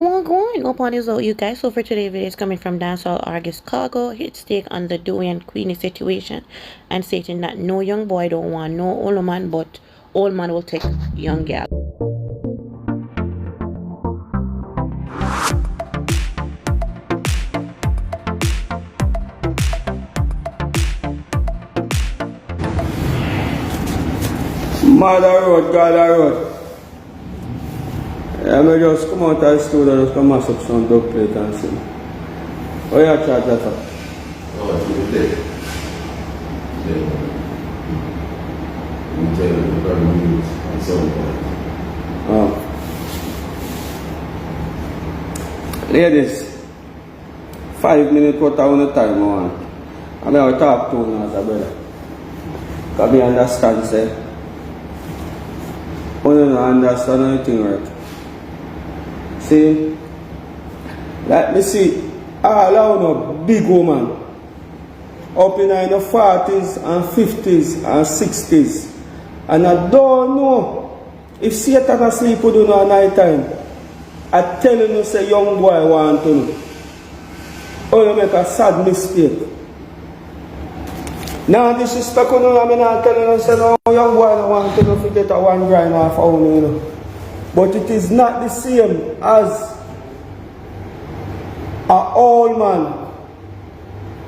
Well, going up on his out, you guys. So for today's video is coming from Dancehall Artist Khago. His take on the Dewey and Queenie situation and stating that no young boy don't want no older man, but old man will take young gal. Mother road, God road. I may just come out of the studio, just come mash up some dog plate and sing. What you charge that for? Oh, it's a plate. Yeah. You tell them to run news at some point. Oh. Ladies, 5 minutes what I want to time I want. I mean, I talk to you now, brother. Because I understand, say, I don't understand anything right. See, let me see, all out big woman up in the 40s and 50s and 60s, and I don't know if Satan asleep with you at night time. I tell you, say young boy want to know. Or you make a sad mistake. Now disrespect you know, I'm not telling you, say no young boy don't want to know if you get a one grind off of you know. But it is not the same as an old man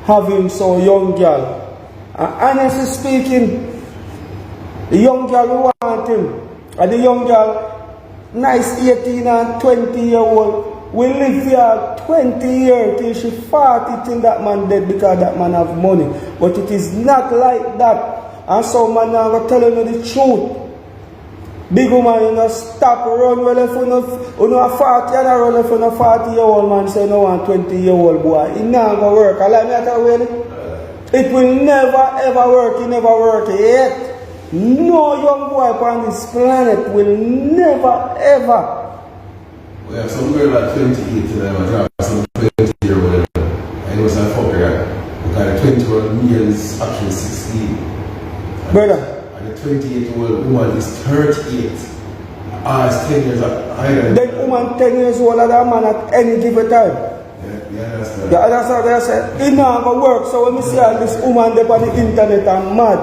having some young girl. And honestly speaking, the young girl who want him, and the young girl, nice 18 and 20-year-old, will live here 20 years till she 40 till that man dead because that man have money. But it is not like that. And so man now go telling you the truth. Big woman, you know, stop run well if you know 40 and run if you know 40-year-old man say no one 20-year-old boy. It not gonna work. I like me at really. It will never ever work. It never work yet. No young boy on this planet will never ever. We have some girl at 28 and I was driving some 20 or whatever. And it was a fucker. Because the 20-year-old me is actually 16. Brother. 28-year-old woman is 38. It's 10 years higher. That woman 10 years older than man at any given time. Yeah, that's right. The other side I said, it not gonna work. So when we see all this woman there on the internet and mad,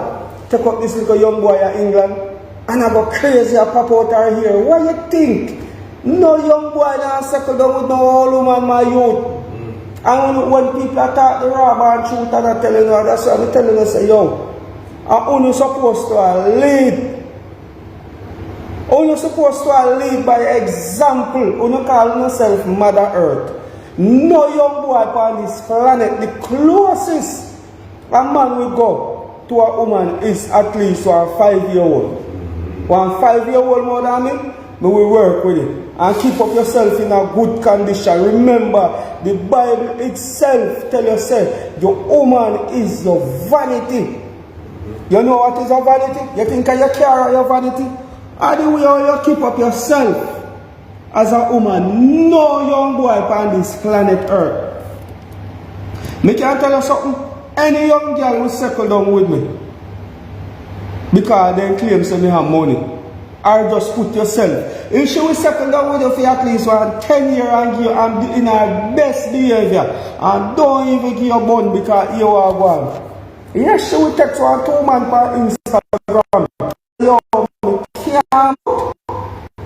take up this little young boy in England and I go crazy and pop out her here. What you think? No young boy now settle down with no old woman, my youth. And when people attack the robber and truth and I telling you, that's what I'm telling you, say, yo. And only supposed to lead. Only supposed to lead by example. Only call yourself Mother Earth. No young boy on this planet, the closest a man will go to a woman is at least one 5-year-old. One 5-year-old more than me, we will work with it. And keep up yourself in a good condition. Remember, the Bible itself tell you, say, your woman is your vanity. You know what is a vanity? You think you carry your vanity? And the way you keep up yourself as a woman, no young boy on this planet Earth. Me can tell you something. Any young girl will settle down with me because they claim say me have money. Or just put yourself. If she will settle down with you for at least 10 years and give you in her best behavior and don't even give you a bun because you are one. Yes, she will text 1 2 man on Instagram. Yo, can't.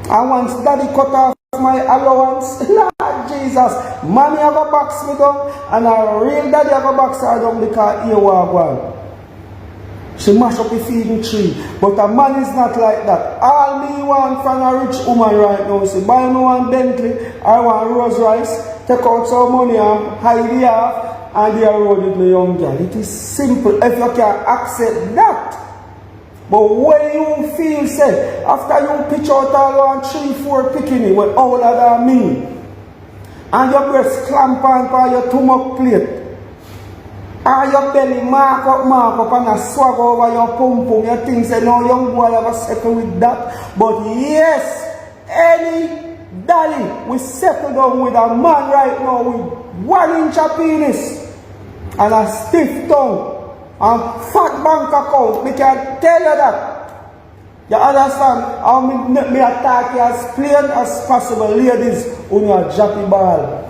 And once daddy cut off my allowance, Lord Jesus, mommy have a box me down and a real daddy have a box her down because you are one. She mash up the feeding tree. But a man is not like that. All me want from a rich woman right now is buy me one Bentley, I want Rolls Royce, take out some money and hide it off. And they are road with young girl. It is simple if you can accept that. But when you feel say, after you pitch out all 1 3 4 picking with older than me, and your breast clamp on your stomach plate, and your belly mark up and a swag over your pum pum, you think say no young boy ever settle with that. But yes, any daddy will settle down with a man right now with 1 inch of penis and a stiff tongue and fat bank account. Me can tell you that. You understand? How me attack you as plain as possible, ladies. Uno a jappy ball.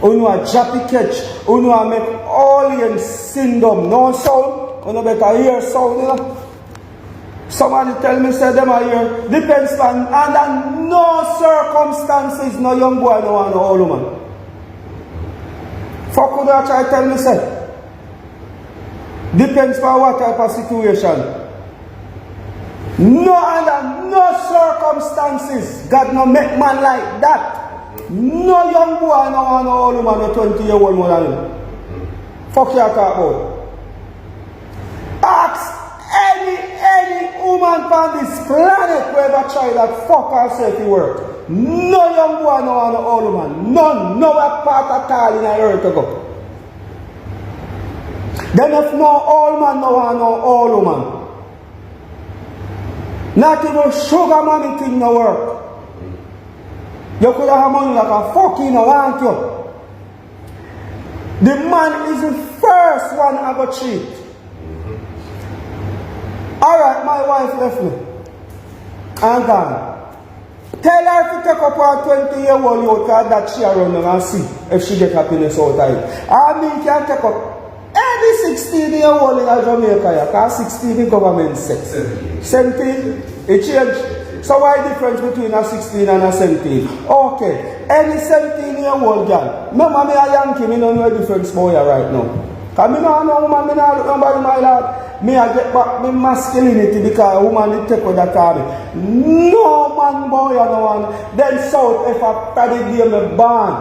Uno a jappy catch. Uno a make alien syndrome. No sound. Uno better hear sound, you know. Somebody tell me, say them are here. Depends on, under no circumstances, no young boy no want no old woman. Fuck would I try tell me, say. Depends on what type of situation. No, under no circumstances, God no make man like that. No young boy no want no old woman, no 20-year-old more than him. Fuck you talk about. Ask any woman on this planet who ever try that fuck herself to work. No young boy no want no old woman. None. No part at all in the earth to go. Then if no old man no want no old woman. Not even sugar mommy thing no work. You could have money like a fucking no want you. The man is the first one I got cheat. Alright, my wife left me. And gone. Tell her to take up her 20-year-old youth that she around and see if she get happiness out of it. I mean, can take up any 16-year-old in Jamaica, because 16 in government sex. 17. It changed. So why the difference between a 16 and a 17? Okay. Any 17-year-old girl. Remember me a Yankee, me don't know the difference boy right now. Because me don't know woman, me don't look nobody my lord. Me I get back my masculinity because a woman did take with that army. No man boy I don't want. Then south if I paddy day me born.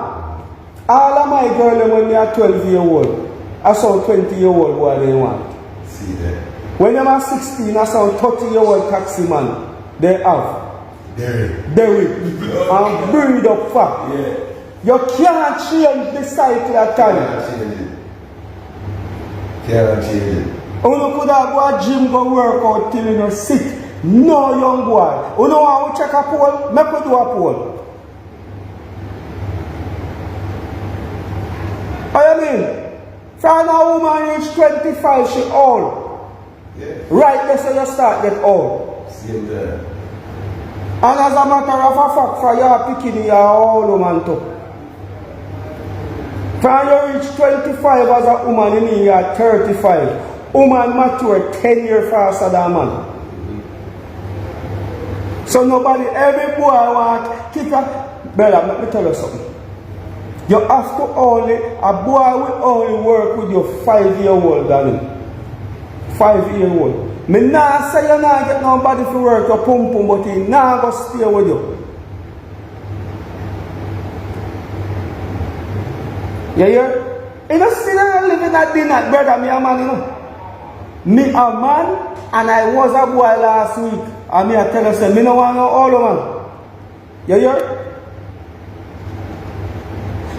All of my girls when they are 12-year-old. I saw 20-year-old boy they want. See that. When they are 16, I saw 30-year-old taxi man. They have. Derrick. And breed up fat. Yeah. You can't change the cycle at time. Can't change it. You could have go to gym go work out till you're sick. No young boy. You know how we check a poll? Make we do a poll. What you mean? From a woman reach 25, she old. Yeah. Right there, so you start get old. Same there. And as a matter of fact, for your picking your old woman too. From you reach 25 as a woman, you mean you are 35. Woman mature 10 years faster than man. So nobody, every boy want keep a brother, let me tell you something. You have to only, a boy will only work with your 5-year-old than him. 5-year-old. Me nah say you nah get nobody to work your pum pum, but he nah go stay with you. You hear? You know, see that living at dinner, brother, me a man, you know. Me a man, and I was a boy last week. And me a tell you, say, me no want no old man. You hear?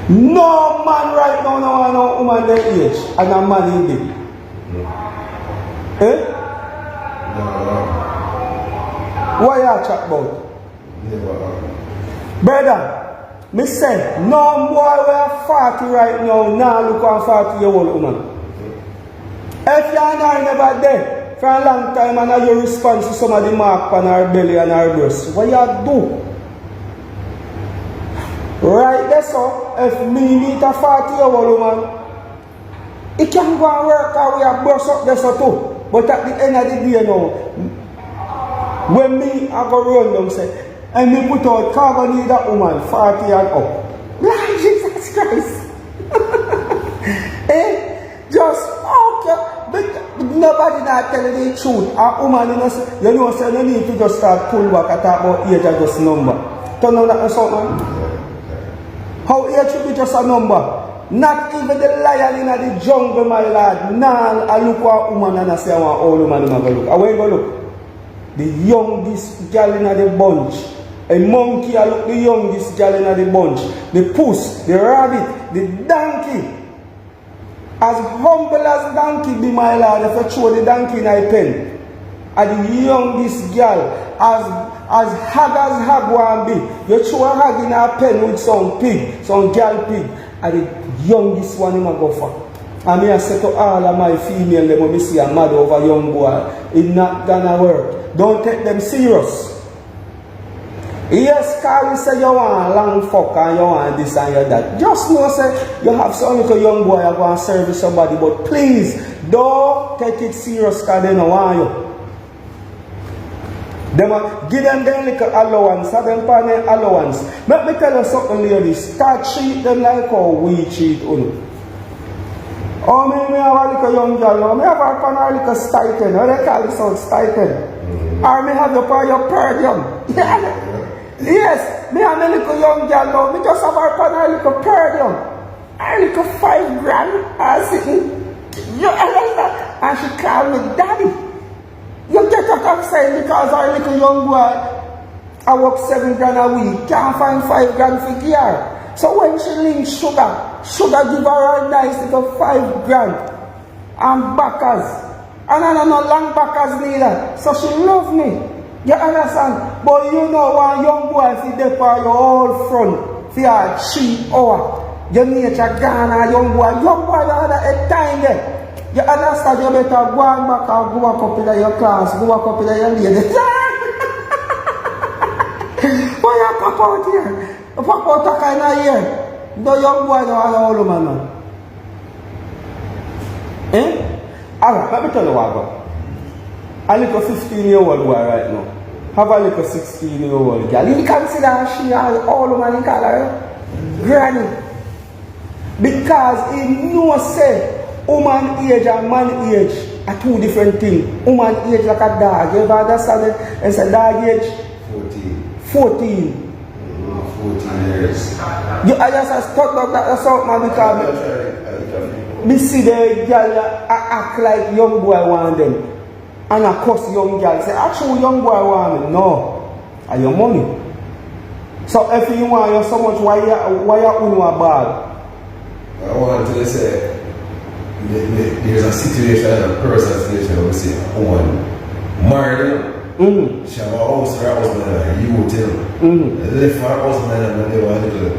No man right now no want no woman their age, and a man in big. Eh? No. What you chat about? Never. Brother, me say, no boy we are 40 right now, now look on 40-year-old woman. If you are never there for a long time and you respond to some of the mark on her belly and her breast, what you do? Right there, so, if me meet a 40-year-old woman, it can go and work out we have burst up there so too. But at the end of the day now, when me I go run them say, and me put out Khago need that woman 40 and up. Lord Jesus Christ. Eh? Just okay. But nobody not telling the truth. A woman you know say you need to just start pull back and talk about age and just number. Turn out that something. How age should be just a number. Not even the lion in the jungle, my lad. Nah, I look at a woman and I say I want old woman to look. I where go look? The youngest girl in the bunch. A monkey, I look the youngest girl in the bunch. The puss, the rabbit, the donkey. As humble as donkey be, my lad, if I throw the donkey in a pen. And the youngest girl, as hag one be. You throw a hag in a pen with some pig, some girl pig. And the youngest one in my go for. And me I say to all of my female them when me see a mad over young boy, it's not gonna work. Don't take them serious. Yes, Carly say you want long fuck and you want this and you that. Just know say you have some little young boy you want to service somebody, but please don't take it serious because they don't want you. Give them their little allowance, have them pan their allowance. Let me tell you something, ladies. Start treat them like how we treat you. Oh, me have a little young girl, me have a pan a little stipend. What they call this out stipend? Or me have you for your per diem. Yes, me have a little young girl, me just have a pan a little per diem. A little $5,000 sitting. You understand? And she call me daddy. You get a upside because our little young boy, I work $7,000 a week, can't find $5,000 for gear. So when she links sugar give her a nice little $5,000 and backers. And I don't know long backers neither. So she love me. You understand? But you know one young boy if you depart your whole front for a 3 hours. Your nature gone a young boy don't have a time there. You understand? You better go on back and go up in your class, go up in your lady. Why you pop out here? You pop out a kind of here. The young boy don't have a old man now. Eh? Alright, let me tell you what I got. A little 15-year-old boy right now. Have a little 16-year-old girl. You consider she an old man in color? Granny. Because he knows say woman age and man age are two different things. Woman age like a dog. You ever understand it? It's a dog age? 14. 14 years. You I just stuck up that assault man because me see the girl act like young boy want them. And of course young girl say, actually young boy want me. No. Are your money. So if you want you so much, why you own a bag? I want to say there's a situation, a personal situation where we say a woman married. She have a house for her husband and you tell. Left her husband and they were a little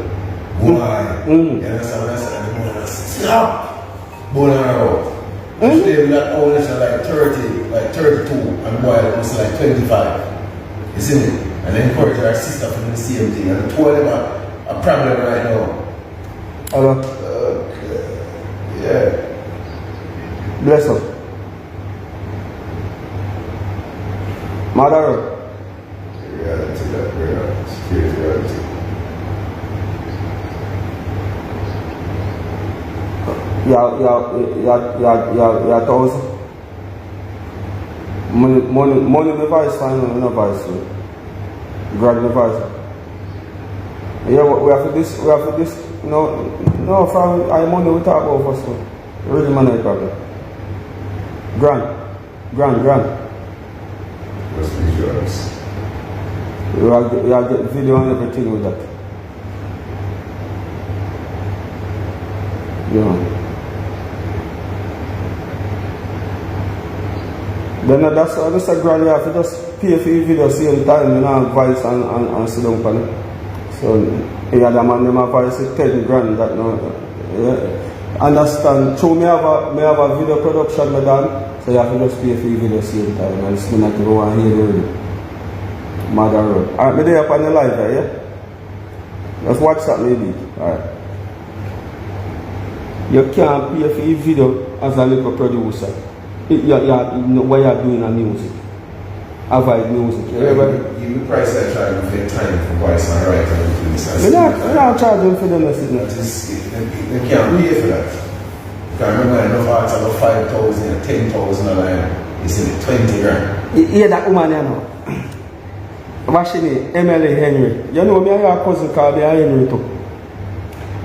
boy. You understand what I said? And the woman stop burning her out. She live that ownership like 30, like 32 and boy almost like 25. You see me? And then encourage her sister from the same thing and told them a problem right now. Hello. Yeah. Bless her. Mother. Reality, that reality. Spirit reality. Yeah, thousand. Money me vice fine, no vice. Grad me vice. Yeah, we have to this. No, from I money we talk about first. Really money problem. Grand. What's the insurance? You have get video and everything with that. Yeah. Then that's a grand you have to just pay for your video same time, you know, voice and sit down for it. So yeah, the man them advice is 10 grand that no. Yeah. Understand? So me have a video production me done, so you have to just pay for your video same time and it's not to go and hear the Mother Road. Alright, me there up on the live there, yeah? Just watch that maybe. Alright. You can't pay for your video as a little producer. You know what you're doing on music. Avoid music. You price that charge for your time for voice and writing and this. We're not charging for them, They can't pay for that. Because remember enough arts have 5,000 and 10,000 a line. It's in 20 grand. Yeah, that woman you know. What's her name? Emily Henry. You know me and your cousin called me Henry too.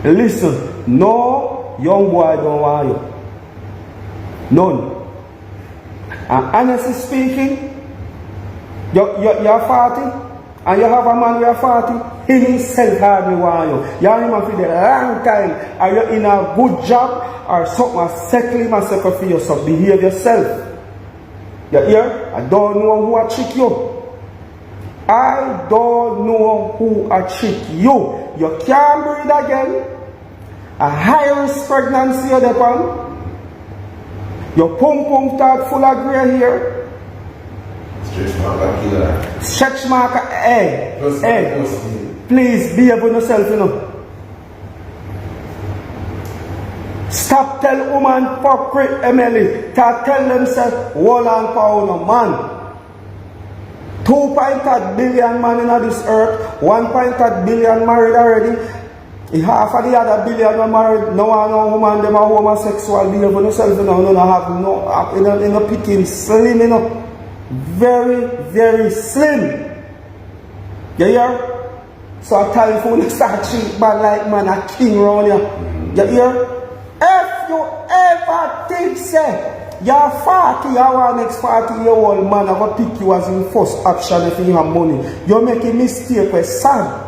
Listen, no young boy don't want you. None. And honestly speaking, you're 40 and you have a man who is 40, he himself hardly want you. You have him for the long time. Are you in a good job or something settling myself for yourself? Behave yourself. You hear? I don't know who I trick you. I don't know who I trick you. You can't breathe again. A high risk pregnancy you're upon. Your pum start full of grey hair. Stretch marker killer. Stretch marker, hey, Plus, please behave with yourself, you know. Stop tell woman fuck with Emily. Tell them say, hold on for no man. 2.8 billion man in this earth, 1.8 billion married already. Half of the other billion are married. No one, no woman, them are homosexual. Behave with yourself, you know. No have no, in a picking slim, you know. Very, very slim. You hear? So I tell you, if you start treat bad like man, a king around you. You hear? If you ever think, say, you're 40, you're next 40-year-old man, I'm going to pick you as in first option if you have money. You're making mistake with son.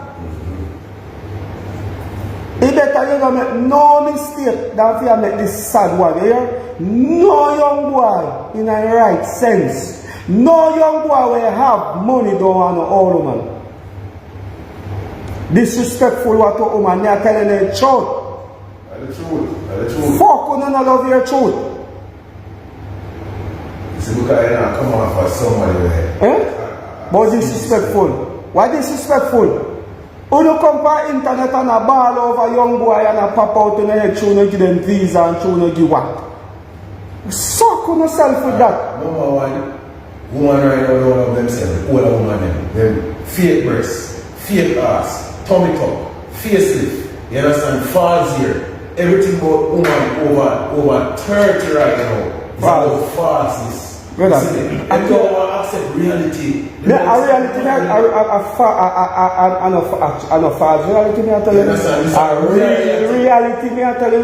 It better you don't make no mistake than if you make this sad one, you hear? No young boy in a right sense. No young boy will have money don't want no old woman. Disrespectful what to woman, they are telling the truth. The truth. Fuck, you don't love your truth. You see, because you not come on for somebody there. But disrespectful. Why disrespectful? You don't come for internet and a ball over young boy and a pop out in the head, trying to give them visa and trying to give what? Suck on yourself with that. Number one, woman right now don't love themselves. Older woman them fake breasts, fake ass, tummy tuck, facelift. You understand? Falls here. Everything about woman over 30 right now. It's about falseness. Brother, I don't want to accept reality. A reality, a false reality, me I tell you. A reality, me I tell you.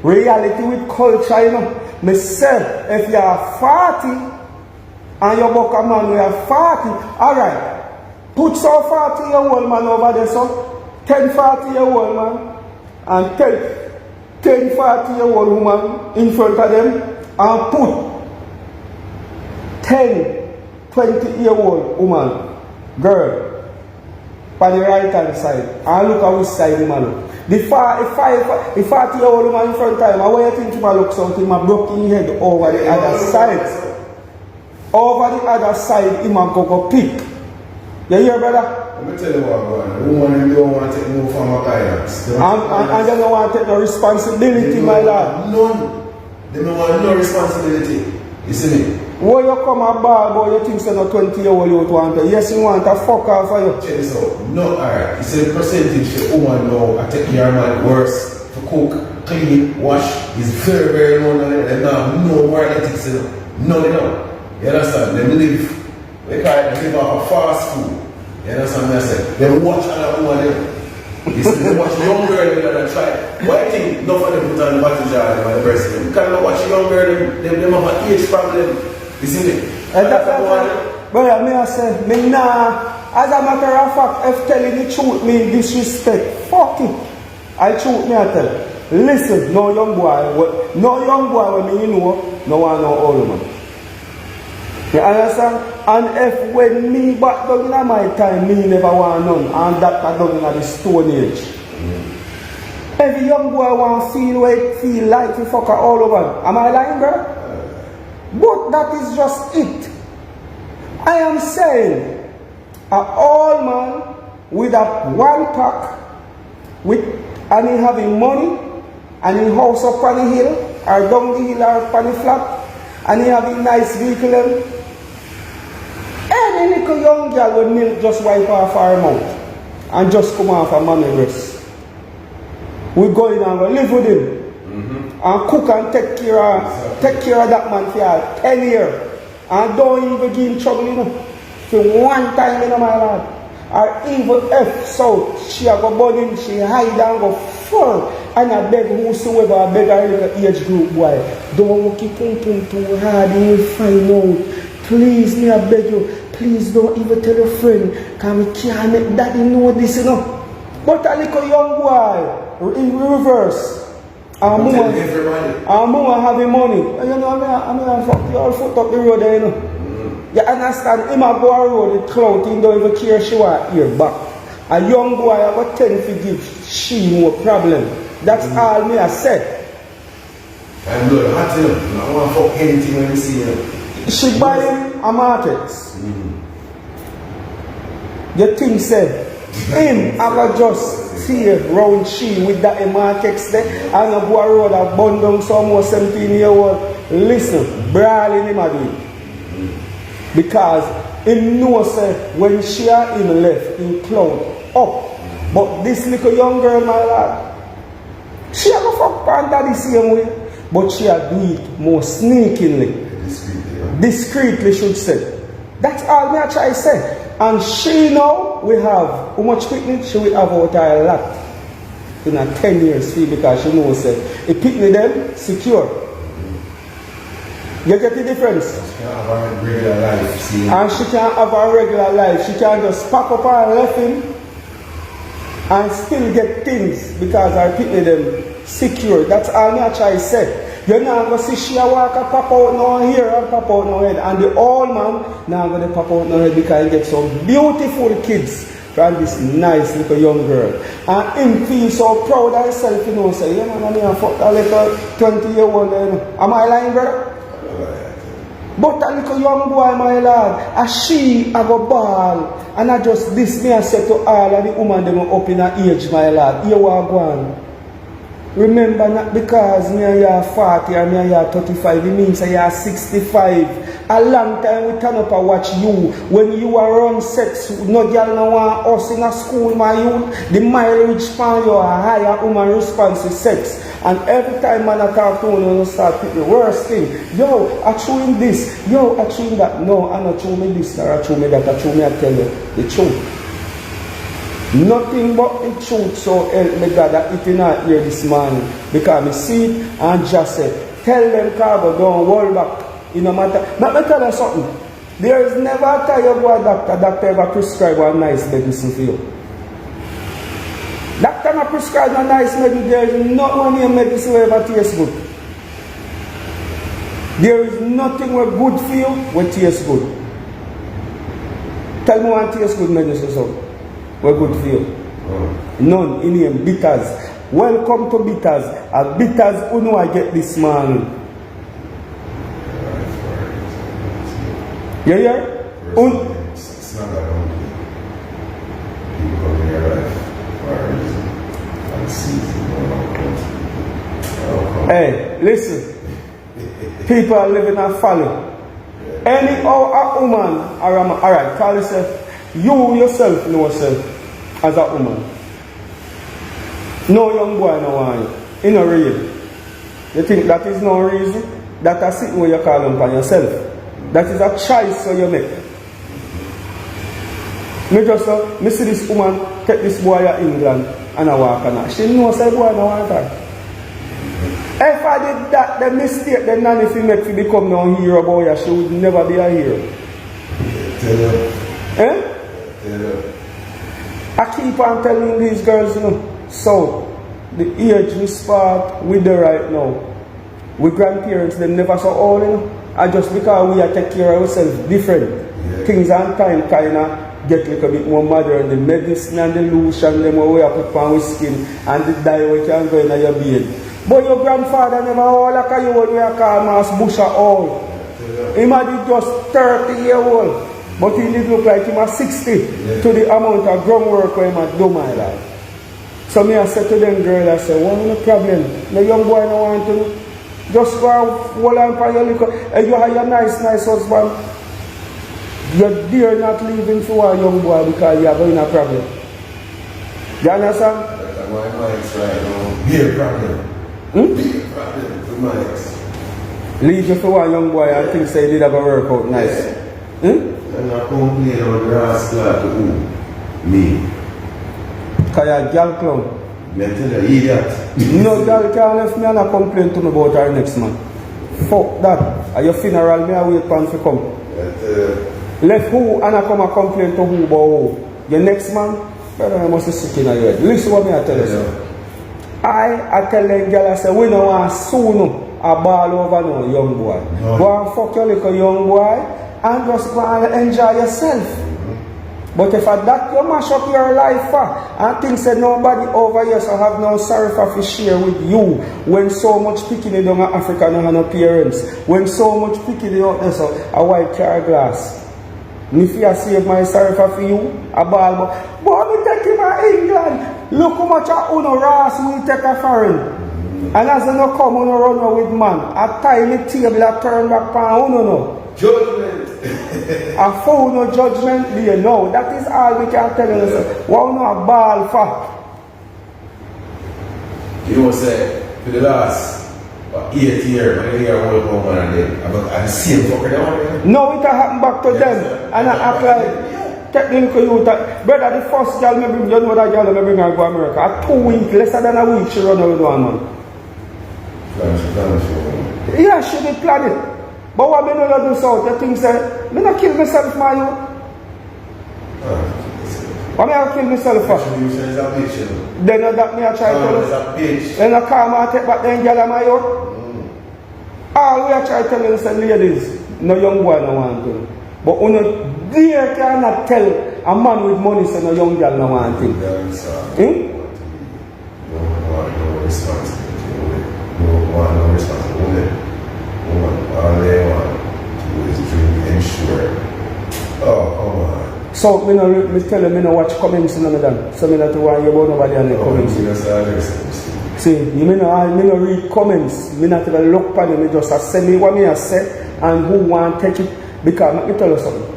Reality with culture, you know. Me say, if you are 40 and you book a man, you are 40, alright. Put some 40-year-old man over there, so 10 40-year-old man and 10 40-year-old woman in front of them and put 10 20-year-old woman, girl, on the right hand side, and look at which side the man look. The 40-year-old woman in front of him, what you think he look something, he broke his head over the other side. Over the other side, he might go pick. You hear, brother? Let me tell you what, man. Women don't want to take no form of guidance. And they don't want to take no responsibility, my lad. None. They don't want no responsibility. You see me? When you come a ball, boy, you think so no 20-year-old you want to. Yes, you want to fuck off for you. Check this out. No, alright. It's a percentage the woman now I take care of man worse to cook, clean, wash. It's very, very low now. They have no more ethics. None of them. You understand? They live. They live off of fast food. You understand what I said? They watch another woman. You see, they watch young girl that try. Why do you think none of them put on the battle jar and the breast? You can't watch young girl, they have an age problem. You see me? Brother, me I say, me nah. As a matter of fact, if telling the truth mean disrespect, fuck it. I truth me I tell. Listen, no young boy when me you know, no one no old man. You understand? And if when me back down in my time, me never want none, and that down in the Stone Age. Every young boy want feel like to fuck all over. Am I lying, bro? But that is just it. I am saying, an old man with a one pack, and he having money, and he house up on the hill, or down the hill, or up on the flat, and he having nice vehicle. Any little young girl with milk just wipe off her mouth and just come off a mommy breast. We go in and go live with him and cook and take care of that man for 10 years and don't even give him trouble, you know. For one time, you know, my lad. Or even if so, she a go burn him, she hide and go full and I beg whosoever, I beg her little age group boy, don't keep pumping too hard, you will find out. Please, me I beg you, please don't even tell your friend, because we can't make daddy know this, you know. But a little young boy, in reverse, and mama having money. And you know, I mean, fuck you all foot up the road there, you know. You understand, him a go a road with clout, he don't even care she want ear back. A young boy, I got 10 to give she more problem. That's all me I said. I'm good, I tell him, I want to fuck anything when you see him. She buy him a Martex. You think said him I got just see round she with that Martex there and a boy road a bun down some more 17-year-old. Listen, brawling him a do it. Because him know say when she and him left in cloud up. But this little young girl, my lad, she a go fuck panda the same way. But she a do it more sneakingly. Discreetly should say. That's all me I try to say. And she now we have how much picnic she will have out her a lot in a 10 years fee because she knows that a picnic them secure. You get the difference? She can have a regular life. See? And she can have a regular life. She can just pack up her left and still get things because her picnic them secure. That's all me I try to say. You're not going to see she walk and pop out now here and pop out now head. And the old man now going to pop out now head because he gets some beautiful kids from this nice little young girl. And him feel so proud of himself, you know, say, yeah man, I fuck that little 20-year-old, you know. Am I lying, brother? But that little young boy, my lad, as she I go ball, and I just this me I said to all of the women them up in her age, my lad, you are going. Remember, not because me and you are 40 or me and you are 35, it means that you are 65. A long time we turn up and watch you. When you are on sex, no girl no want us in a school, my youth. The mileage span you are higher woman response to sex. And every time man I talk to you, you start picking the worst thing. Yo, I chewing this. Yo, I chewing that. No, I not chew me this or I chew me that. I chew me I tell you the truth. Nothing but the truth, so help me God that it in not hear this man. Because I see it and just say, tell them Khago, don't hold back. It no matter. Let me tell you something. There is never a time you go a doctor ever prescribe a nice medicine for you. Doctor not prescribe a nice medicine, there is not one in medicine that ever tastes good. There is nothing where good for you will taste good. Tell me one taste good medicine so. We're good for you. None in him bitters. Welcome to bitters. And bitters, who know I get this man? You hear? It's not that only people come in your life for a reason. And season. Hey, listen. People are living a folly. Any a woman or a man, alright, call yourself. You yourself know yourself as a woman. No young boy no want you. In a real. You think that is no reason? That is sitting where you call upon yourself. That is a choice so you make. Me see this woman take this boy to England and I walk on her. She knows that boy no want her. If I did that, the mistake the nanny if make to become no hero boy, she would never be a hero. Tell her. Eh? I keep on telling these girls, you know, so the age we start with the right now, we grandparents, they never so old, you know, and just because we are take care of ourselves different, things and time kind of get a little bit more modern, the medicine and the lotion, them we have put on with skin, and the dye we can go in your beard. But your grandfather never all like you when we are called Mass Busher old. He might be just 30-year-old. But he did look like he was 60 to the amount of groundwork he had do my life. So me I said to them girl, I said, what is the problem? The young boy don't want to just go out, hold on for your little, and you have your nice husband. You dare not leave him for a young boy because you are going a problem. You understand? That's why my ex right now. Big problem. Big problem to my ex. Leave you for a young boy and think say he did have a workout nice. I'm not complaining about the rascal to who? Me. Because you're a girl clown. Me tell you, idiot. No girl can left me and I complain to me about her next man. Fuck that. At your funeral, me I wait for him to come. Left who and I come and complain to who about who? Your next man? Brother, I must be sick in your head. Listen what me I tell you. I tell them girl, I say, we don't want soon a ball over no young boy. No. Go and fuck your little young boy and just go and enjoy yourself. But if a that you mash up your life for and think say nobody over here so have no sorry for share with you when so much picking down in Africa no have no parents, when so much picking out there so a white car glass. Me fear save my sorry for you, a ball but me take him to England. Look how much a uno Ross will take a foreign. And as you no come uno run out with man, a time the table a turn back pan uno no. Judgment. A full no judgment there now. That is all we can tell you. What no a ball for? You know say for the last 8 years, I hear all come on and then I the same fucker down. No, it happened back to them. And I act like technical youth. Brother, the first girl me bring, you know that girl me bring her to America. At 2 weeks, less than a week, she run away with one man. Yeah, she did plan it. But what me know you do so? You think say, me not kill myself, my youth. What me I kill myself for? Then that me I try to tell you. Then I come and take back them girl my youth. All we are trying to tell you is, ladies, no young boy no want to. But you dare cannot tell a man with money say no young girl no want to. No responsibility. No responsibility. All they want to do is drink and sure. Oh, come on. So, me tell you, me no watch comments in them. So, me not to worry about nobody on the comments. See, me no read comments. Me not even look at them. Me just say me what me I say and who want to take it. Because, let me tell you something.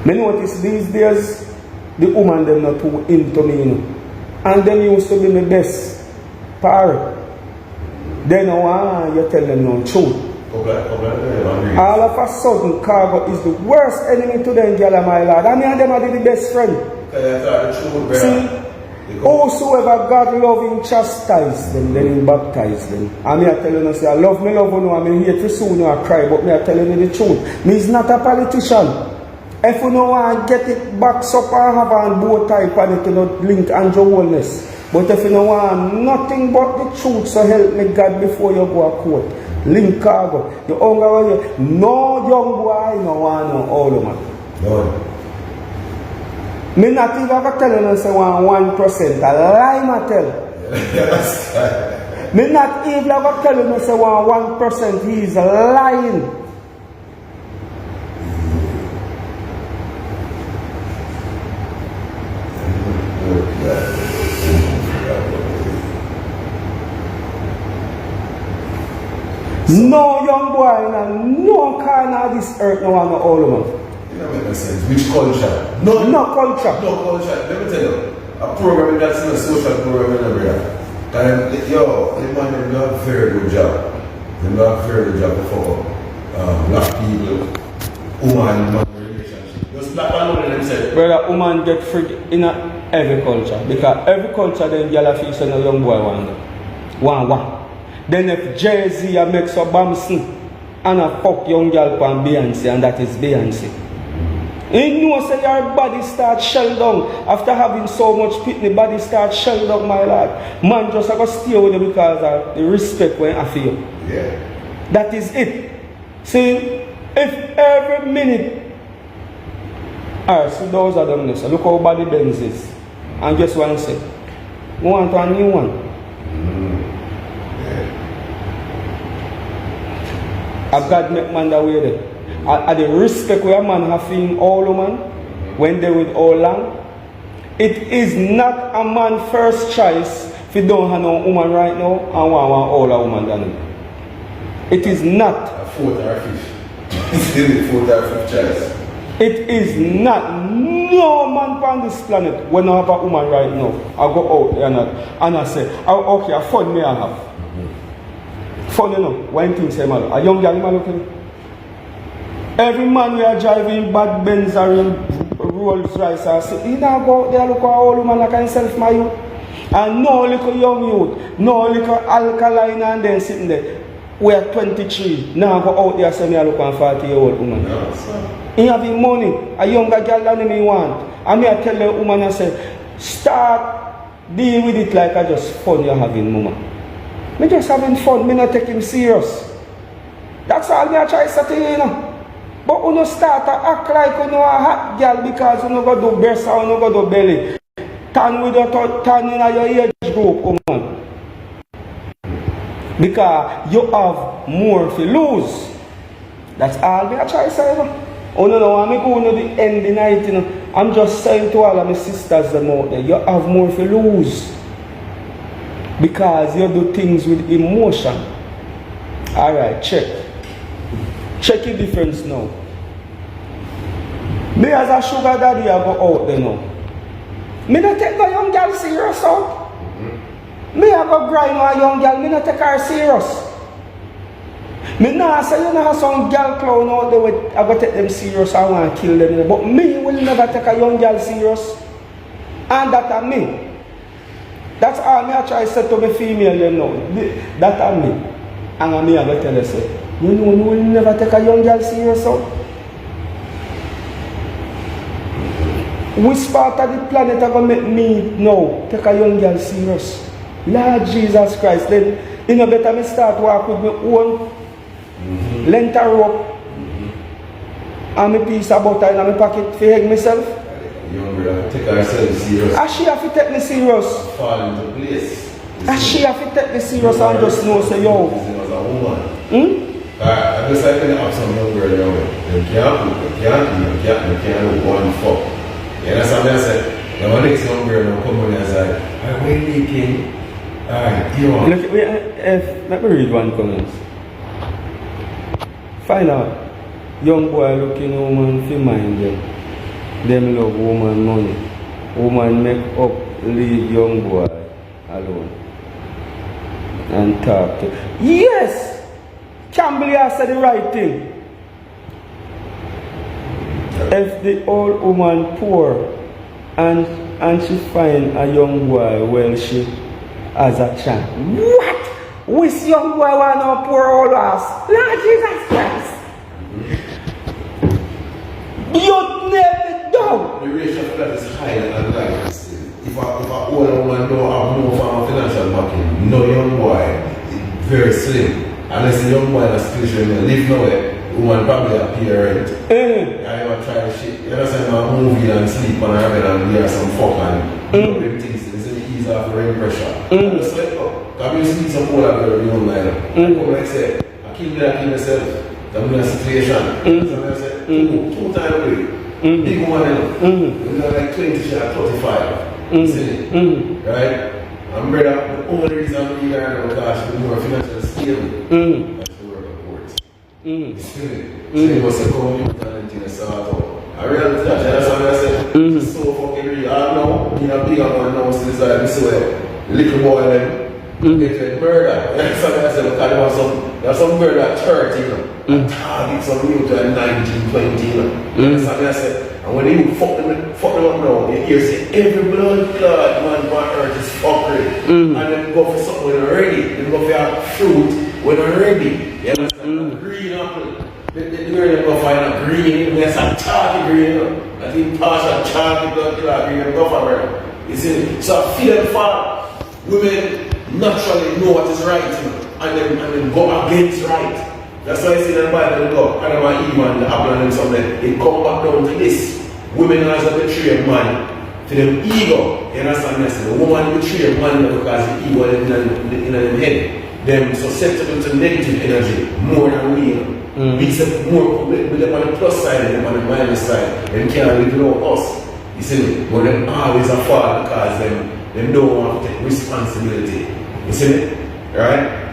Me notice these days, the woman them not too into me, you know. And them used to be my best parent. Then you tell them no truth. All of a sudden, Khago is the worst enemy to them, girl, my lord. And me and them are the best friend. See, whosoever God love him chastise them, then he baptize them. And me I tell you, say, I love me, love you, and me hate you soon, I cry, but me I tell you the truth. Me is not a politician. If you know want to get it back up and have a bow tie on it, you know, link and your wholeness. But if you don't want nothing but the truth, so help me God before you go to court. Link Khago. The hunger you, no young boy, no one, no old man. No. Me not even going to tell you say 1%. A lie I tell. Me not even going to tell you say 1%. He is lying. No young boy in no corner of this earth no one no old man. You know what I sense. Which culture? No culture. No culture. Let me tell you. A program that's in a social program in America. And yo, they do a very good job. They do a very good job to fuck up black people, woman, man relationship. Just black and woman themselves. Brother, woman get free in every culture. Because every culture then yellow face and a young boy one. Then if Jay-Z makes a Bamson and a fuck young girl from Beyonce, and that is Beyonce. You know say your body starts shell down after having so much pitney, body starts shell down, my lord. Man just have to stay with you because of the respect when I feel. Yeah. That is it. See, if every minute, alright, so those are them. So look how body Benz is. And guess what I say? We want a new one. I've got make man that way there. At the respect where a man have in all woman when they with all long. It is not a man first choice if you don't have no woman right now and want all a woman than him. It is not. A fourth or a fifth. It's fourth or fifth choice. It is not. No man on this planet when I have a woman right now. I go out there and I say, oh, okay, a fun may I have. Fun, you know, one thing say, man, a young girl, man, looking. Every man we are driving bad Benz or in Rolls Royce, I say, you know, go out there, look at all woman like himself, my youth. And no little young youth, no little alkaline and then sitting there. We are 23. Now go out there, say, me look at a 40-year-old woman. No, He having money, a younger girl than me want. And me I tell the woman, I say, start deal with it like I just fun you're having, mama. Me just having fun, me not take him serious. That's all me I try to say to you, you know. But you no start to act like you know a hot girl because you no go do breast or you no go do belly. Turn with your turn in your age group, woman. Because you have more to lose. That's all me I try to say. Oh no, I'm going to the end of the night. You know. I'm just saying to all of my sisters them out there, you have more to lose. Because you do things with emotion. Alright, check. Check the difference now. Me as a sugar daddy, I go out there now. Me not take no young girl serious out. Me I go grind on a young girl, me not take her serious. Me nah say you know some girl clown out there with, I go take them serious, I want to kill them. But me will never take a young girl serious. And that me. That's all me I try to say to my female, you know. That me. And me I go tell her, say, you know, you will never take a young girl serious out. Which part of the planet are going to make me now take a young girl serious? Lord Jesus Christ, then you know better me start walk with my own length of rope and my piece of butter in my pocket for egg myself. Young girl, take herself serious. And she have to take me serious. Fall into place. And she have to take me serious and just know say yo. As a woman. I just like when you have some young girl around me. They can't do one fuck. You understand what I said? Now, my next young girl now come on and say, I'm making. Alright, you want. Look, let me read one comment. Find out. Young boy looking woman for mind them. Them love woman money. Woman make up, leave young boy alone. And talk to. Yes! Campbell has said the right thing. If the old woman poor and she find a young boy, well she has a chance. What? Which young boy want no poor old ass? Lord Jesus Christ! You never know. The ratio of that is higher than that. If a old woman don't have no form of financial backing, no young boy, it's very slim. Unless the young boy has situation, live nowhere. Woman probably a parent. I ever try to shit. You understand? I'm moving and sleep on her bed and hear some fuck and you know them things. It's an ease off the rain pressure. And just like, oh, can you see some older girl you don't like? Come like say, I keep myself. I'm in a situation. So I say, two times a week. Big woman, you know, like 20, she at 35. You see? Right? And brother, the only reason I'm here is because she's more financially stable. So it was a community and it's I really touch that's what I said. It's so fucking real. I know, you know, big up on now since I swear. Little boy them get murder. That's what I said, because there was some murder at church, you know. And target some youth at 19, 20, you know. That's what I said. And when you fuck them up now, you hear say every blood clot man on earth is fuckery. And then go for something when they're ready. Then go for a fruit when they're ready. You understand? Green apple. The girl go find a green, there's a chocolate green. I think partial chocolate blood clot green go for her. You see? So I feel for women naturally know what is right, you know, and then go against right. That's why I see that Bible go, Adam and Eve and the apple and something, they come back down to this. Women as a betray man to them ego. You understand what I say? The woman betray man because the ego in them head. Them susceptible to negative energy more than we, you know. We say more with them on the plus side and them on the minus side. Them can't live without us. You see me? But them always a fall because them don't want to take responsibility. You see me? Right?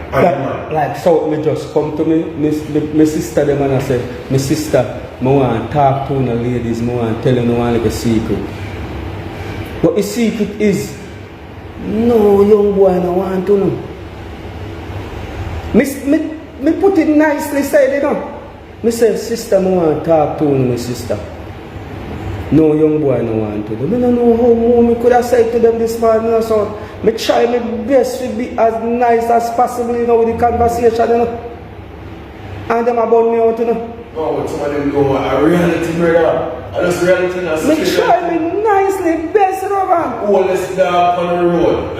Like so me just come to me, my sister them and I say, my sister, I want to talk to the ladies, I want to tell them one little secret. But the secret is, no young boy I want to know. Me put it nicely said, you know. Me say, sister, I want to talk to my sister. No young boy no want to do. I don't know how more could have said to them this morning. So I try my best to be as nice as possible, you know, with the conversation, you know. And them about me out, you know. No, but some of them go a reality murder. I just reality in a situation. I try me nicely best, you know, man. Oldest dog on the road. I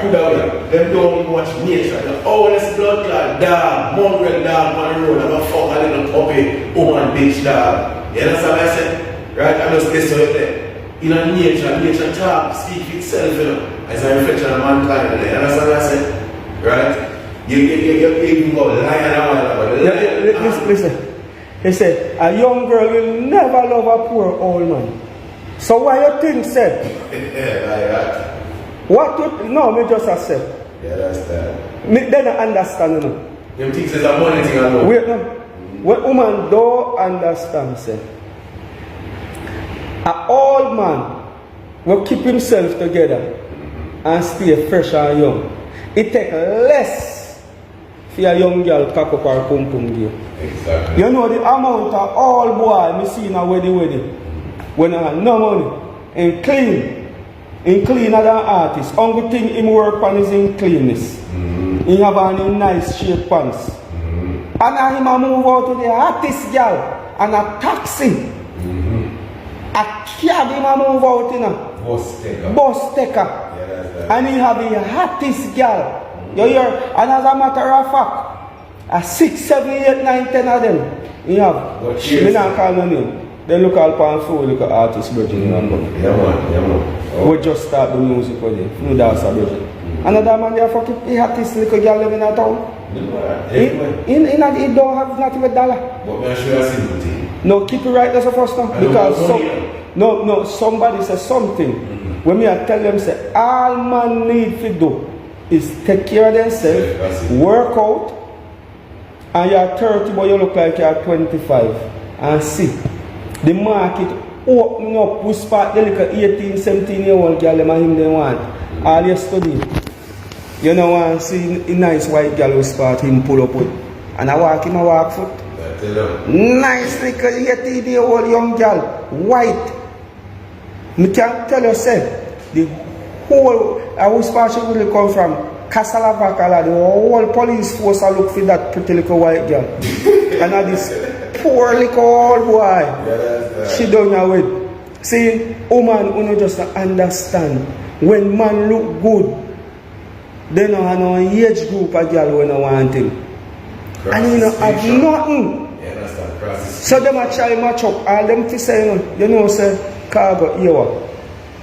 could have them don't even want much nature. The oldest blood clot dog, mongrel dog on the road, I'm a fuck a little puppy, woman, bitch dog. You understand what I said? Right? I'm just this way there. In a nature talk, speak for itself, you know, as a reflection of mankind. You understand what I said? Right? You even go lying around. Listen. He said, a young girl will never love a poor old man. So why you think, said? Yeah, like that. What you, no, me just accept. Yeah, that's that. Me then I understand, you know. Them things is a money thing alone. Wait, no. What woman don't understand, say, an old man will keep himself together and stay fresh and young. It take less for a young girl cock up her pum pum gear. Exactly. You know the amount of old boy me see in a wedding when I have no money and cleaner than artist. Only thing him work on is in cleanness. He have on nice shape pants. And now him a move out to the artist girl and a taxi. A cab him a move out in a bus taker. Yeah, that's that. And he have the hottest girl. You hear? And as a matter of fact, 6, 7, 8, 9, 10 of them. You have. Me not call no name. They look all pan fool, look at artist Virgin. Yeah, man. Oh. We just start the music for them. No dance a Virgin. Another man there fucking the hottest little girl living in a town. He don't have not even a dollar. But I'm sure I see the thing. No, keep it right there first now. Because somebody says something. When me I tell them say all man need to do is take care of themselves, work out, and you're 30 but you look like you're 25. And see, the market open up, we spot the little 18, 17-year-old girl and him they want. All you study. You know want to see a nice white girl who spot him pull up with. And I walk him, I walk foot. Nice little 18-year-old young girl, white. Me can tell you say, the whole, I was partially really come from Casalavacala, the whole police force I look for that pretty little white girl. And I this poor little old boy, she don't know it. See, woman who just understand, when man look good, they don't have no age group of girl when I want him. And you know, have nothing. Yeah, that's that. So them a try match up, all them to say, you know, say, Khago, here,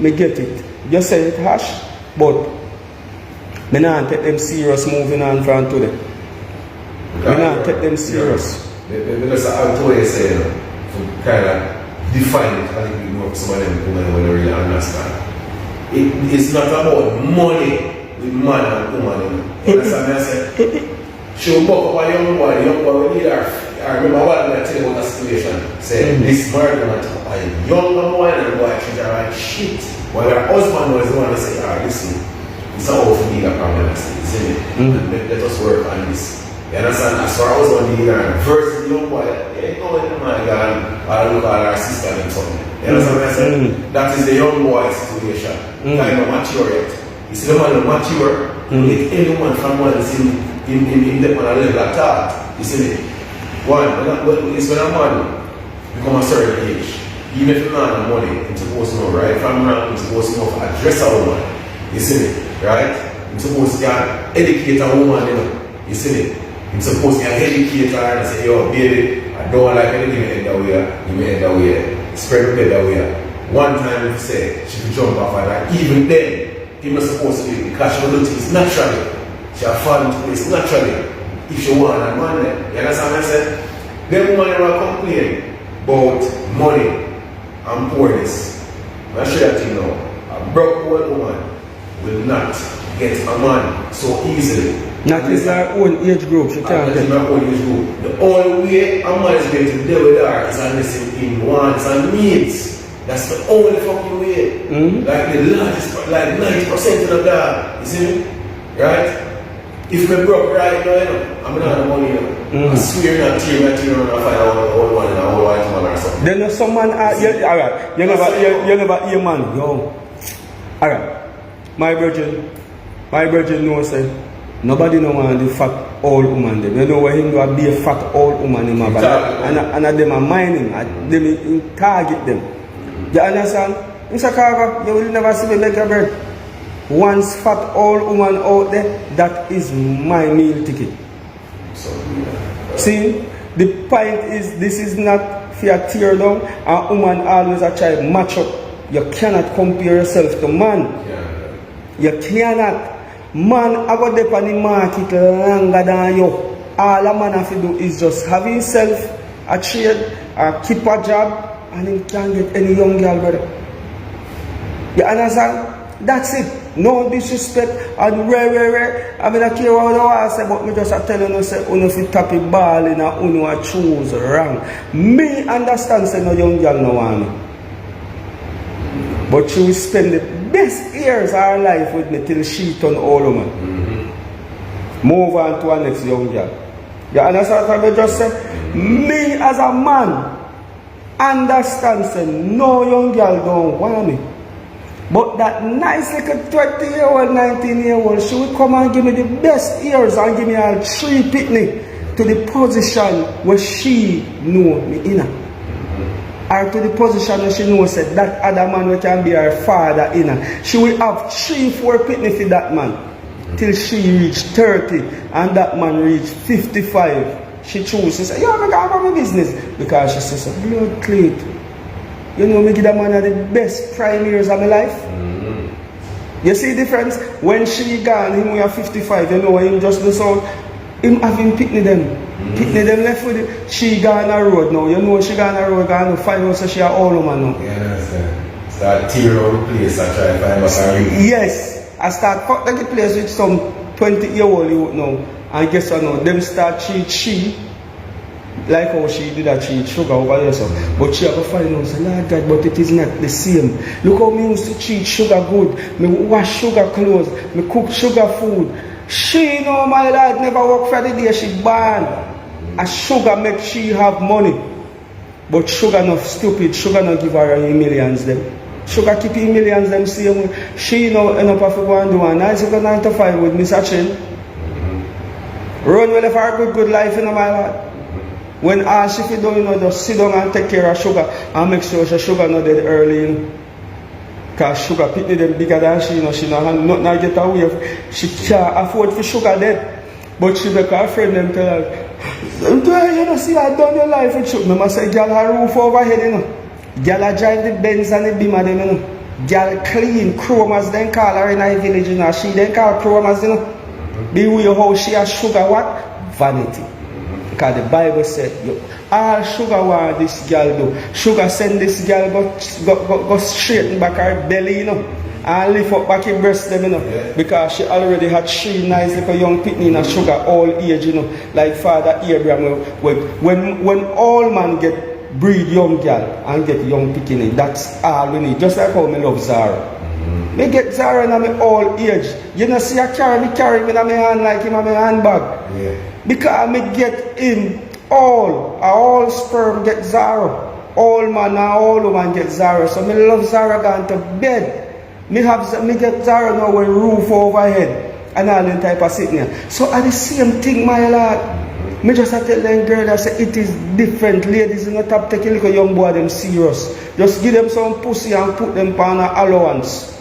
me get it. You say it harsh, but me not take them serious moving on from today. Me not take them serious. Because I told you say, to kind of define it, I think you know some of them women when they really understand. It's not about money with man and woman. You understand what I say? Show up a young boy, we need her. I remember what I tell you about the situation. Say, this married woman, a young boy and a boy treat her like shit. While her husband was the one to say, alright, listen, it's not all for me that problem, isn't it? Let us work on this. You understand? As far as on the versus the young boy, yeah, go in the man, I look at our sister and something. You understand what I said? That is the young boy situation. Kind of mature yet. You see the man is mature, let anyone from one is in the level of thought. You see me? One, it's when a man become a certain age. Even if a man has money, he's supposed to know, right? If a man is supposed to know how to address a woman, you see me, right? He's supposed to educate a woman, you know, you see me? He's supposed to educate her and say, yo, baby, I don't like anything in that way, you may end that way, spread the that way. One time, if you say, she will jump off of that, even then, people are supposed to do it because she will do things naturally. She will fall into place naturally. If she want a man, then, you understand what I said? Them women never complain about money and poorness. I share that you know, a broke old woman will not get a man so easily. Not in her own age group, she can't get. Not in her own age group. The only way a man is going to deal with her is unless in wants and needs. That's the only fucking way. Like the largest, like 90% of that. You see me? Right? If we broke right now, you know, I'm not the money, you know. I swear not to you, I find out old one and an old white man or something. Then there's someone, alright, you never hear man, yo. Alright, my virgin knows say, nobody know want the fat old woman them. You know where him go be a fat old woman in my body. And them are mining, them target them. You understand? Mr. Khago, you will never see me make a bird. one fat old woman out there, that is my meal ticket. See, the point is, this is not for a tear down. A woman always a try match up. You cannot compare yourself to man. You cannot. Man, I got there on the market longer than you. All a man have to do is just have himself a trade, keep a job, and he can't get any young girl, brother. You understand? That's it. No disrespect and rare. I mean, I care what I say, but me just tell you, say, you if you tap a ball in a you choose wrong. Me understand, say, no young girl no want me. But she will spend the best years of her life with me till she turn old woman. Move on to our next young girl. You understand what I just say? Me as a man understand, say, no young girl don't want me. But that nice little 20-year-old, 19-year-old, she will come and give me the best years and give me all 3 picnic to the position where she know me in. Or to the position where she knows that other man who can be her father in. She will have 3-4 picnic for that man till she reach 30 and that man reach 55. She chooses to say, yo, I'm going to have my business. Because she says, blood cleat. You know, me give that man the best prime years of my life. You see the difference? When she gone, him we are 55, you know, him just do so, him having picnic them. Picnic them left with it. She gone a road now. You know she gone a road, gone to find out so she a old woman now. Yeah, start tear out the place and try to find out. Yes. I start fuck the place with some 20-year-old youth now. And guess what now? Them start cheat she. Like how she did that cheat sugar over there, so. But she have to find out, say, Lord God, but it is not the same. Look how me used to cheat sugar good. Me wash sugar clothes. Me cook sugar food. She know my Lord never work for the day she born. And sugar make she have money. But sugar not stupid. Sugar not give her any millions them. Sugar keep in millions them same way. She know end up have to go and do a nice 9 to 5 with Miss Chin. Run well for a good life in my Lord. When all she do, you know, just sit down and take care of sugar and make sure she sugar not dead early. Because sugar pitney them bigger than she, you know, she not nothing get away of. She can't afford for sugar dead. But she make her friend them tell her, you know, see, I done your life with sugar. Remember say, girl her roof overhead, you know. Girl I drive the Benz and the Beamer, them, you know. Girl clean, chromas, then call her in her village, you know. She then call chromas, you know. Be with how she has sugar, what? Vanity. Because the Bible said, all sugar want this girl do. Sugar send this girl go straighten back her belly, you know. And lift up back her breast them, you know. Yeah. Because she already had 3 nice little young picnic in a sugar all age, you know. Like Father Abraham. When all man get breed young girl and get young picnic, that's all we need. Just like how me love Zara. Me get Zara in my old age. You know, see I carry me in my hand like him in my handbag. Yeah. Because me get him all sperm get Zara. All man and all woman get Zara. So me love Zara gone to bed. Me get Zara now with roof overhead and all that type of sitting here. So at the same thing, my lord. Me just tell them girl that say it is different. Ladies in the top take a little young boy them serious. Just give them some pussy and put them on an allowance.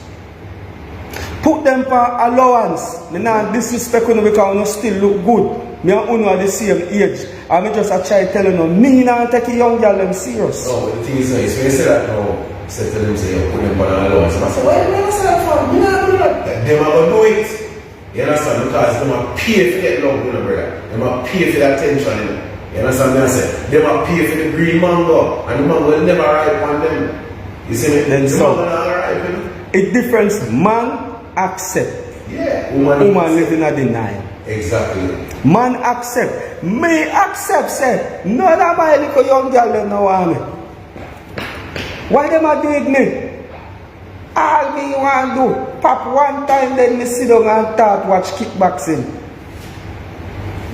Put them for allowance. Me not disrespect you because you still look good. Me and Uno are the same age. And me just try telling you, me not take a young girl them serious. No, the thing is nice. When you say that now, say to them, say you put them for an allowance. And I say, why do you say that for? Me not do that. Them are going to do it. You understand? Because them are pay for that love, you know, brother. Them are pay for that attention, you know. You understand what I say? Them are pay for the green mango. And the mango will never ripe on them. You see me? Then the mango never ripe, you know. It difference, man accept. Yeah. Woman live in a denial. Exactly. Man accept. Me accept, say, none of my little young girl them no want me. Why them a do it me? All me want do, pop one time, then me sit down and start watch kickboxing.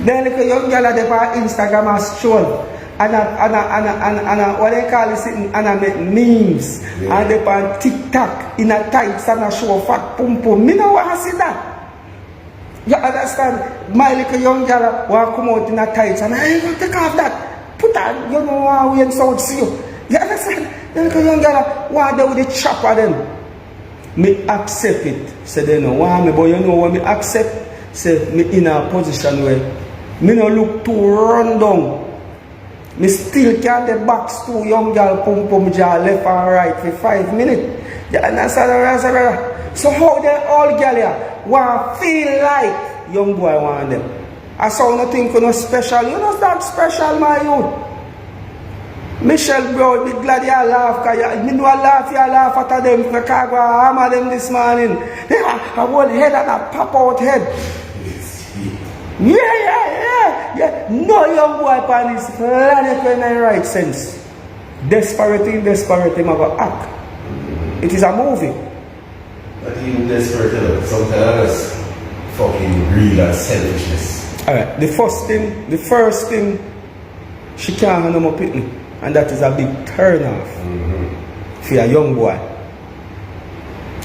Then little young girl they on Instagram and stroll. And what they call it, and I make memes. Yeah. And they on TikTok in a tights and a show fat pum pum. Me no want to see that. You understand? My little young girl want to come out in a tights and I ain't going to take off that. Put on, you know how we in South see you. You understand? The little young girl want to do with the chopper them. me accept it. Say they no want me, but you know when me accept, say me in a position where me no look too run down. Me still can the box two young girl pum jaw left and right for 5 minutes. You understand? So how they all girl here want feel like young boy want them? I saw nothing for no special. You know that special, my youth. Michelle, bro, be glad you laugh, because me know I laugh at them for Khago. I hammer them this morning. They have a whole head and a pop out head. Yeah. No young boy upon this planet when I right sense. Desperate, him go act. It is a movie. Not even desperate, sometimes fucking real and selfishness. Alright, the first thing, she can't have no more picnic. And that is a big turn off for a young boy.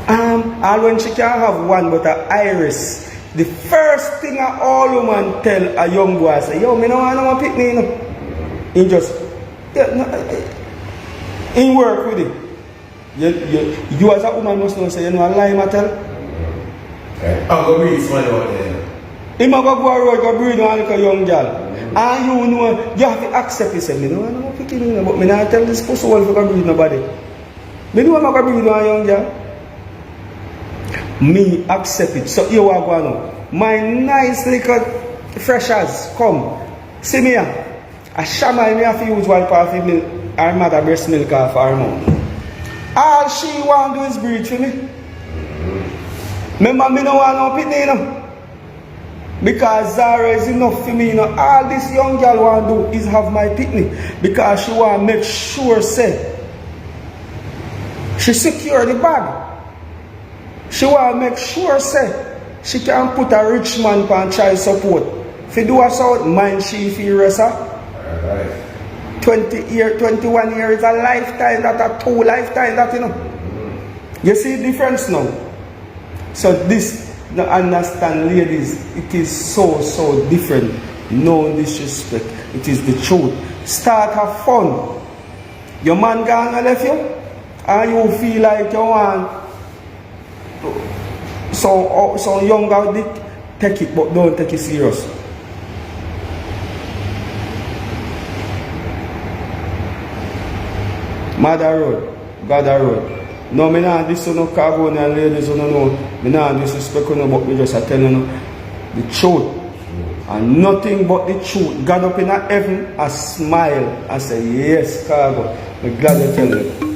All when she can't have one but an iris, the first thing a all woman tell a young boy, say, yo, me no want no more picnic, you know. He just, in work with it. You as a woman must know, say, you know, a lie matter. Okay. I'm going to read somebody out there. He might go road, go breed one like a young girl. And you know, you have to accept it. Say, me no want no more picnic, but me not tell this pussy wolf to go breed nobody. Me know I'm going to breed one young girl. Me accept it. So you are going on. My nice little freshers come. See me here. A shaman me have to use one part of milk. Her mother breast milk off her mouth. All she want to do is breathe for me. Remember me no want no picnic, you know. Because Zara is enough for me, you know. All this young girl want to do is have my picnic. Because she want to make sure, say, she secure the bag. She want to make sure, say, she can put a rich man on child support. If you do a sort, mind she furious, huh? 21 years is a lifetime, that a 2 lifetime, that, you know. You see the difference now? So this, the understand, ladies, it is so different. No disrespect. It is the truth. Start have fun. Your man gone and left you, and you feel like you want so younger dick, take it, but don't take it serious. Mother road, God road. No, me not this no Khago and ladies who no. Me not disrespect you no, but me just tell you the truth. And nothing but the truth. God up in heaven, I smile and say, yes, Khago. I'm glad to tell you.